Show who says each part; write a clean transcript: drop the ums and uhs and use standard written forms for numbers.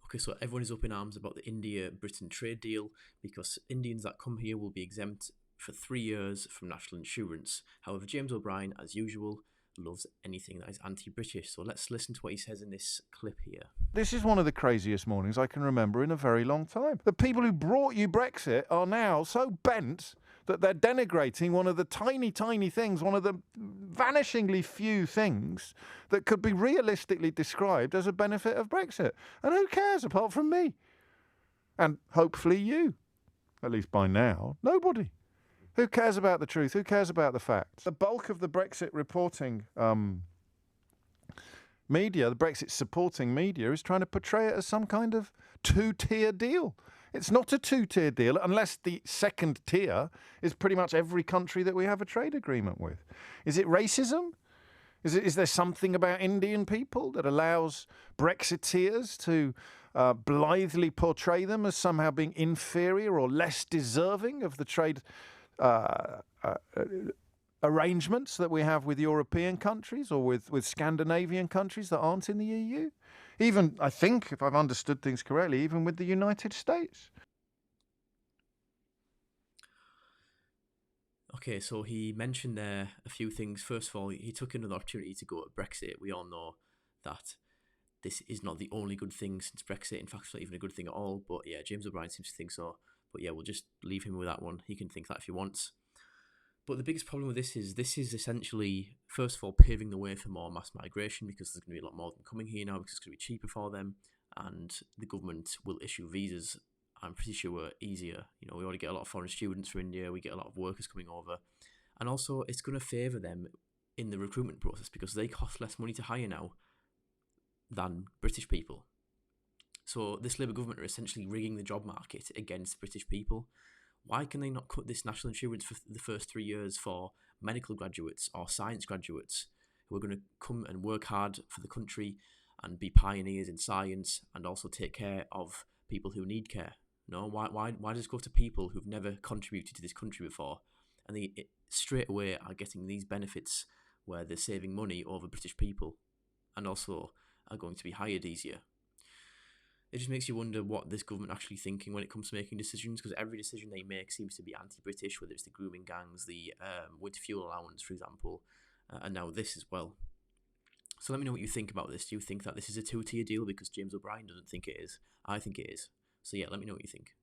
Speaker 1: Okay, so everyone is up in arms about the India-Britain trade deal because Indians that come here will be exempt for 3 years from national insurance. However, James O'Brien, as usual, loves anything that is anti-British. So let's listen to what he says in this clip here.
Speaker 2: This is one of the craziest mornings I can remember in a very long time. The people who brought you Brexit are now so bent that they're denigrating one of the tiny, tiny things, one of the vanishingly few things that could be realistically described as a benefit of Brexit. And who cares apart from me? And hopefully you. At least by now, nobody. Who cares about the truth? Who cares about the facts? The bulk of the Brexit reporting media, the Brexit supporting media, is trying to portray it as some kind of two-tier deal. It's not a two-tier deal unless the second tier is pretty much every country that we have a trade agreement with. Is it racism? Is there something about Indian people that allows Brexiteers to blithely portray them as somehow being inferior or less deserving of the trade arrangements that we have with European countries or with Scandinavian countries that aren't in the EU? Even, I think, if I've understood things correctly, even with the United States.
Speaker 1: Okay, so he mentioned there a few things. First of all, he took another opportunity to go at Brexit. We all know that this is not the only good thing since Brexit. In fact, it's not even a good thing at all. But yeah, James O'Brien seems to think so. But yeah, we'll just leave him with that one. He can think that if he wants. But the biggest problem with this is essentially, first of all, paving the way for more mass migration because there's going to be a lot more of them coming here now because it's going to be cheaper for them, and the government will issue visas. I'm pretty sure easier. You know, we already get a lot of foreign students from India. We get a lot of workers coming over, and also it's going to favour them in the recruitment process because they cost less money to hire now than British people. So this Labour government are essentially rigging the job market against British people. Why can they not cut this national insurance for the first 3 years for medical graduates or science graduates who are going to come and work hard for the country and be pioneers in science and also take care of people who need care? No, why does it go to people who've never contributed to this country before, and they straight away are getting these benefits where they're saving money over British people and also are going to be hired easier? It just makes you wonder what this government actually thinking when it comes to making decisions, because every decision they make seems to be anti-British, whether it's the grooming gangs, the winter fuel allowance, for example, and now this as well. So let me know what you think about this. Do you think that this is a two-tier deal? Because James O'Brien doesn't think it is. I think it is. So yeah, let me know what you think.